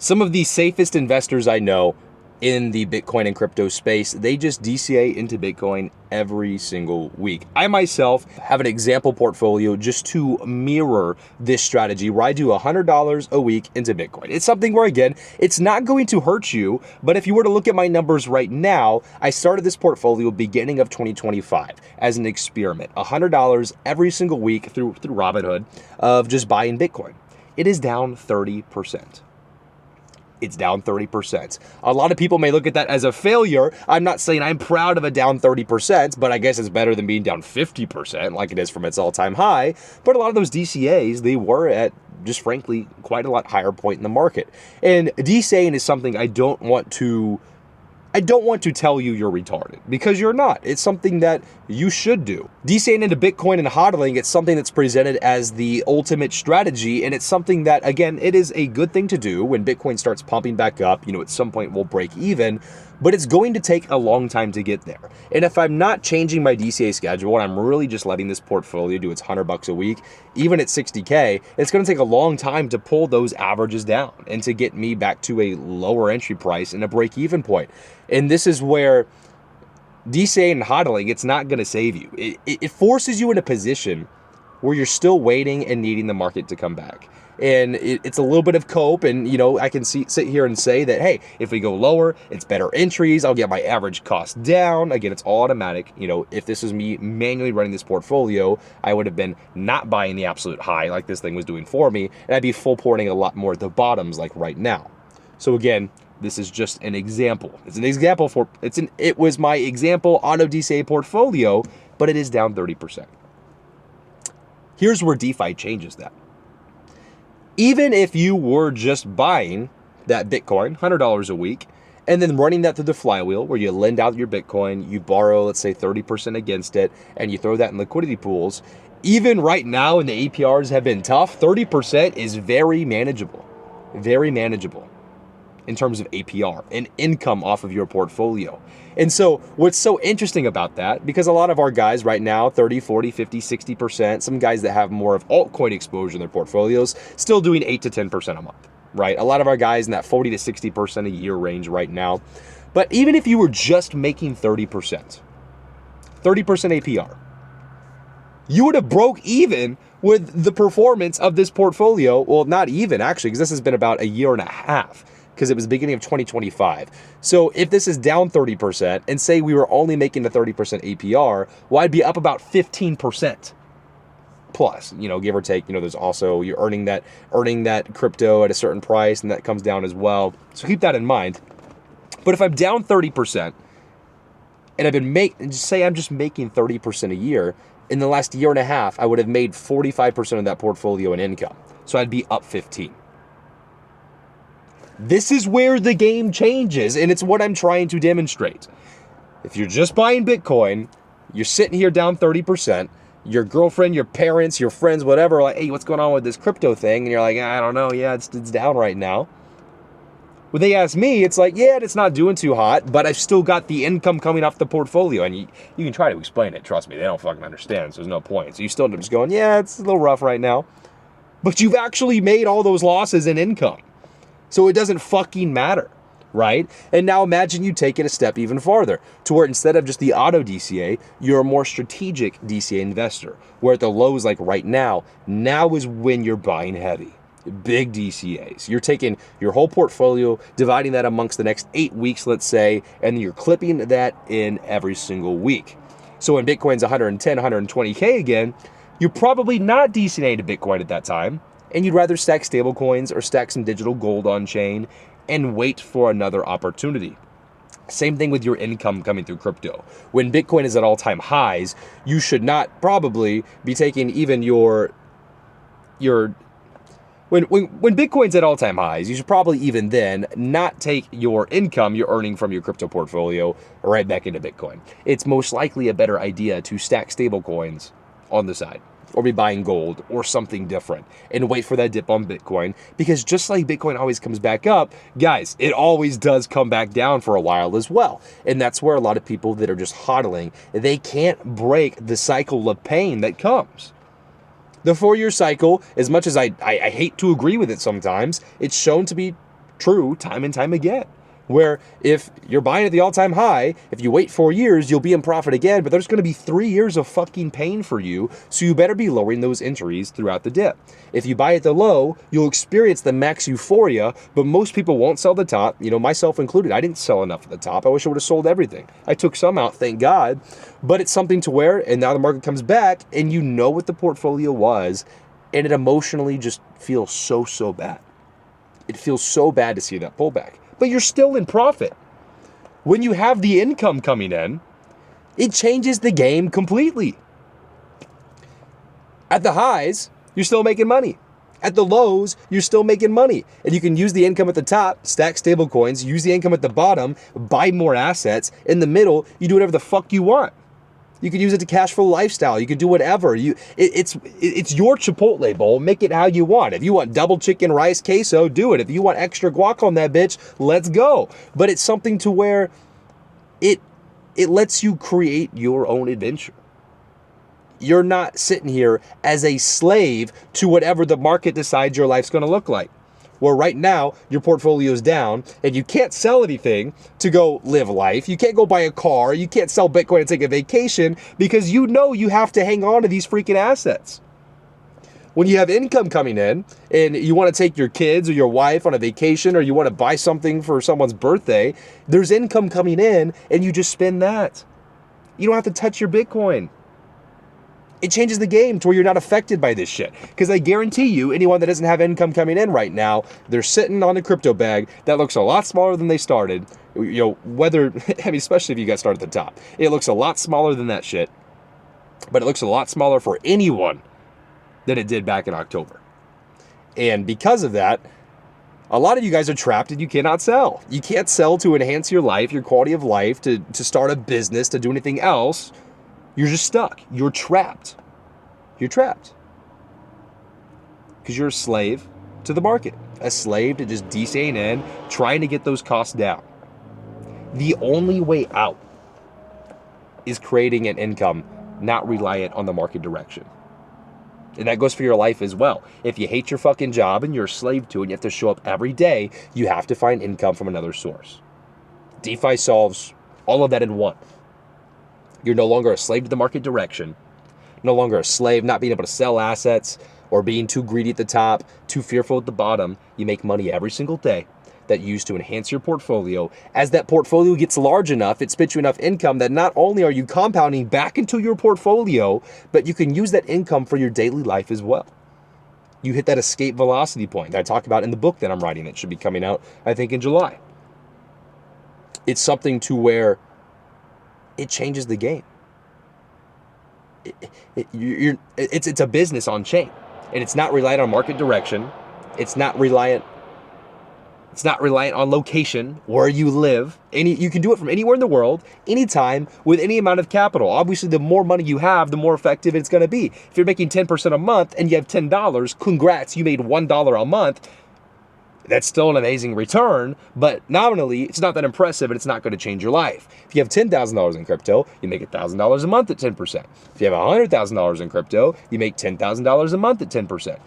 Some of the safest investors I know in the Bitcoin and crypto space, they just DCA into Bitcoin every single week. I myself have an example portfolio just to mirror this strategy where I do $100 a week into Bitcoin. It's something where, again, it's not going to hurt you, but if you were to look at my numbers right now, I started this portfolio beginning of 2025 as an experiment, $100 every single week through Robinhood of just buying Bitcoin. It is down 30%. It's down 30%. A lot of people may look at that as a failure. I'm not saying I'm proud of a down 30%, but I guess it's better than being down 50% like it is from its all-time high. But a lot of those DCAs, they were at just frankly quite a lot higher point in the market. And DCAing is something I don't want to tell you you're retarded, because you're not. It's something that you should do. DCAing into Bitcoin and hodling, it's something that's presented as the ultimate strategy, and it's something that, again, it is a good thing to do when Bitcoin starts pumping back up. At some point we'll break even, but it's going to take a long time to get there. And if I'm not changing my DCA schedule and I'm really just letting this portfolio do its $100 a week, even at 60K, it's going to take a long time to pull those averages down and to get me back to a lower entry price and a break-even point. And this is where DCA and hodling, it's not going to save you. It forces you in a position where you're still waiting and needing the market to come back. And it's a little bit of cope, and I can sit here and say that, hey, if we go lower, it's better entries, I'll get my average cost down. Again, it's all automatic. If this was me manually running this portfolio, I would have been not buying the absolute high like this thing was doing for me, and I'd be full porting a lot more at the bottoms like right now. So again, this is just an example. It's an example it was my example auto DCA portfolio, but it is down 30%. Here's where DeFi changes that. Even if you were just buying that Bitcoin, $100 a week, and then running that through the flywheel where you lend out your Bitcoin, you borrow, let's say 30% against it, and you throw that in liquidity pools, even right now when the APRs have been tough, 30% is very manageable in terms of APR and income off of your portfolio. And so what's so interesting about that, because a lot of our guys right now, 30, 40, 50, 60%, some guys that have more of altcoin exposure in their portfolios, still doing 8 to 10% a month, right? A lot of our guys in that 40 to 60% a year range right now. But even if you were just making 30% APR, you would have broke even with the performance of this portfolio. Well, not even actually, because this has been about a year and a half, because it was the beginning of 2025. So if this is down 30%, and say we were only making the 30% APR, well, I'd be up about 15% plus, give or take. There's also, you're earning that crypto at a certain price, and that comes down as well. So keep that in mind. But if I'm down 30%, and I'm just making 30% a year, in the last year and a half, I would have made 45% of that portfolio in income. So I'd be up 15. This is where the game changes, and it's what I'm trying to demonstrate. If you're just buying Bitcoin, you're sitting here down 30%, your girlfriend, your parents, your friends, whatever, like, hey, what's going on with this crypto thing? And you're like, I don't know, yeah, it's down right now. When they ask me, it's like, yeah, it's not doing too hot, but I've still got the income coming off the portfolio. And you can try to explain it, trust me, they don't fucking understand, so there's no point. So you still end up just going, yeah, it's a little rough right now. But you've actually made all those losses in income. So it doesn't fucking matter, right? And now imagine you take it a step even farther to where instead of just the auto DCA, you're a more strategic DCA investor, where at the lows like right now is when you're buying heavy, big DCAs. You're taking your whole portfolio, dividing that amongst the next 8 weeks, let's say, and you're clipping that in every single week. So when Bitcoin's 110, 120K again, you're probably not DCAing to Bitcoin at that time, and you'd rather stack stable coins or stack some digital gold on chain and wait for another opportunity. Same thing with your income coming through crypto. When Bitcoin is at all-time highs, you should not probably be taking even when Bitcoin's at all-time highs, you should probably even then not take your income you're earning from your crypto portfolio right back into Bitcoin. It's most likely a better idea to stack stable coins on the side, or be buying gold or something different and wait for that dip on Bitcoin, because just like Bitcoin always comes back up, guys, it always does come back down for a while as well. And that's where a lot of people that are just hodling, they can't break the cycle of pain that comes. The 4-year cycle, as much as I hate to agree with it sometimes, it's shown to be true time and time again. Where if you're buying at the all-time high, if you wait 4 years, you'll be in profit again, but there's going to be 3 years of fucking pain for you, so you better be lowering those entries throughout the dip. If you buy at the low, you'll experience the max euphoria, but most people won't sell the top, you know, myself included. I didn't sell enough at the top. I wish I would have sold everything. I took some out, thank God, but it's something to where, and now the market comes back, and you know what the portfolio was, and it emotionally just feels so bad. It feels so bad to see that pullback. But you're still in profit. When you have the income coming in, it changes the game completely. At the highs, you're still making money. At the lows, you're still making money. And you can use the income at the top, stack stable coins, use the income at the bottom, buy more assets. In the middle, you do whatever the fuck you want. You can use it to cash flow lifestyle. You can do whatever. It's your Chipotle bowl. Make it how you want. If you want double chicken rice queso, do it. If you want extra guac on that bitch, let's go. But it's something to where it lets you create your own adventure. You're not sitting here as a slave to whatever the market decides your life's going to look like. Where right now, your portfolio's down and you can't sell anything to go live life. You can't go buy a car. You can't sell Bitcoin and take a vacation because you know you have to hang on to these freaking assets. When you have income coming in and you want to take your kids or your wife on a vacation or you want to buy something for someone's birthday, there's income coming in and you just spend that. You don't have to touch your Bitcoin. It changes the game to where you're not affected by this shit. Because I guarantee you, anyone that doesn't have income coming in right now, they're sitting on a crypto bag that looks a lot smaller than they started. You know, whether, I mean, especially if you got started at the top. It looks a lot smaller than that shit. But it looks a lot smaller for anyone than it did back in October. And because of that, a lot of you guys are trapped and you cannot sell. You can't sell to enhance your life, your quality of life, to start a business, to do anything else. You're just stuck. You're trapped. You're trapped. Because you're a slave to the market. A slave to just DCAing in, trying to get those costs down. The only way out is creating an income not reliant on the market direction. And that goes for your life as well. If you hate your fucking job and you're a slave to it and you have to show up every day, you have to find income from another source. DeFi solves all of that in one. You're no longer a slave to the market direction, no longer a slave not being able to sell assets or being too greedy at the top, too fearful at the bottom. You make money every single day that you use to enhance your portfolio. As that portfolio gets large enough, it spits you enough income that not only are you compounding back into your portfolio, but you can use that income for your daily life as well. You hit that escape velocity point that I talk about in the book that I'm writing. It should be coming out, I think, in July. It's something to where it changes the game. It's a business on chain, and it's not reliant on market direction. It's not reliant on location, where you live. You can do it from anywhere in the world, anytime, with any amount of capital. Obviously, the more money you have, the more effective it's going to be. If you're making 10% a month and you have $10, congrats, you made $1 a month. That's still an amazing return, but nominally, it's not that impressive and it's not going to change your life. If you have $10,000 in crypto, you make $1,000 a month at 10%. If you have $100,000 in crypto, you make $10,000 a month at 10%.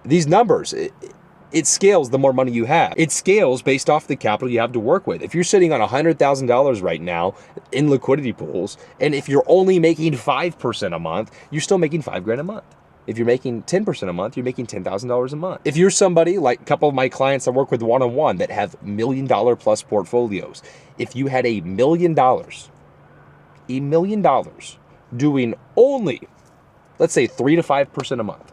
These numbers, it scales the more money you have. It scales based off the capital you have to work with. If you're sitting on $100,000 right now in liquidity pools, and if you're only making 5% a month, you're still making $5,000 a month. If you're making 10% a month, you're making $10,000 a month. If you're somebody like a couple of my clients I work with one-on-one that have $1 million plus portfolios, if you had $1 million doing only, let's say 3 to 5% a month,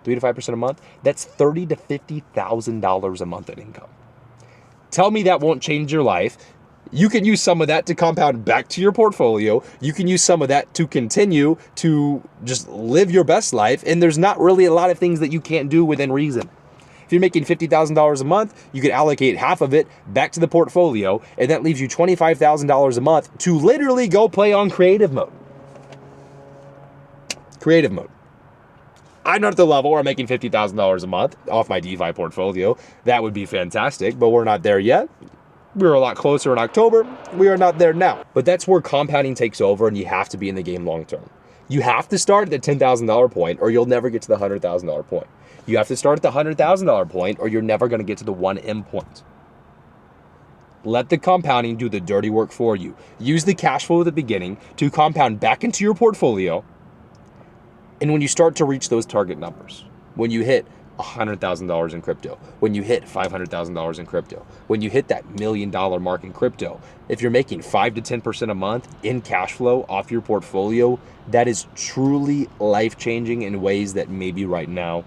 3 to 5% a month, that's $30,000 to $50,000 a month in income. Tell me that won't change your life. You can use some of that to compound back to your portfolio. You can use some of that to continue to just live your best life. And there's not really a lot of things that you can't do within reason. If you're making $50,000 a month, you could allocate half of it back to the portfolio. And that leaves you $25,000 a month to literally go play on creative mode. Creative mode. I'm not at the level where I'm making $50,000 a month off my DeFi portfolio. That would be fantastic, but we're not there yet. We were a lot closer in October. We are not there now. But that's where compounding takes over, and you have to be in the game long term. You have to start at the $10,000 point or you'll never get to the $100,000 point. You have to start at the $100,000 point or you're never going to get to the 1M point. Let the compounding do the dirty work for you. Use the cash flow at the beginning to compound back into your portfolio. And when you start to reach those target numbers, when you hit $100,000 in crypto, when you hit $500,000 in crypto, when you hit that $1 million mark in crypto, if you're making 5 to 10% a month in cash flow off your portfolio, that is truly life-changing in ways that maybe right now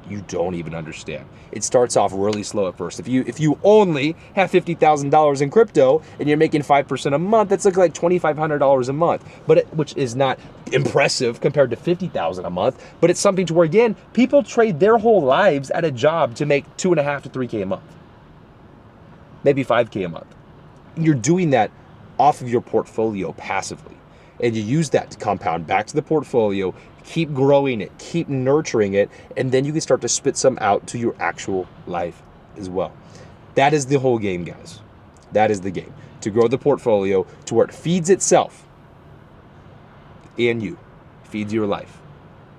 you don't even understand. It starts off really slow at first. If you only have $50,000 in crypto and you're making 5% a month, that's like $2,500 a month, which is not impressive compared to $50,000 a month. But it's something to where, again, people trade their whole lives at a job to make $2.5 to $3K a month, maybe $5K a month. You're doing that off of your portfolio passively, and you use that to compound back to the portfolio. Keep growing it, keep nurturing it, and then you can start to spit some out to your actual life as well. That is the whole game, guys. That is the game. To grow the portfolio to where it feeds itself and you, feeds your life,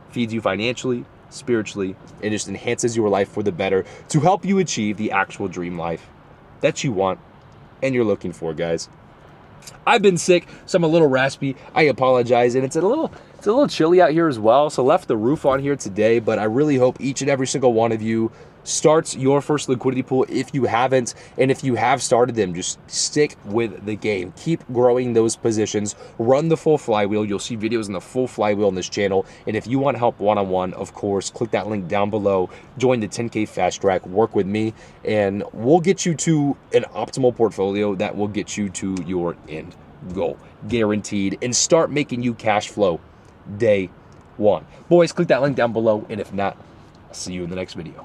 feeds you financially, spiritually, and just enhances your life for the better to help you achieve the actual dream life that you want and you're looking for, guys. I've been sick, so I'm a little raspy. I apologize, and it's a little chilly out here as well, so left the roof on here today, but I really hope each and every single one of you starts your first liquidity pool if you haven't, and if you have started them, just stick with the game. Keep growing those positions. Run the full flywheel. You'll see videos on the full flywheel on this channel, and if you want help one-on-one, of course, click that link down below. Join the 10K Fast Track. Work with me, and we'll get you to an optimal portfolio that will get you to your end goal, guaranteed, and start making you cash flow day one. Boys, click that link down below, and if not, I'll see you in the next video.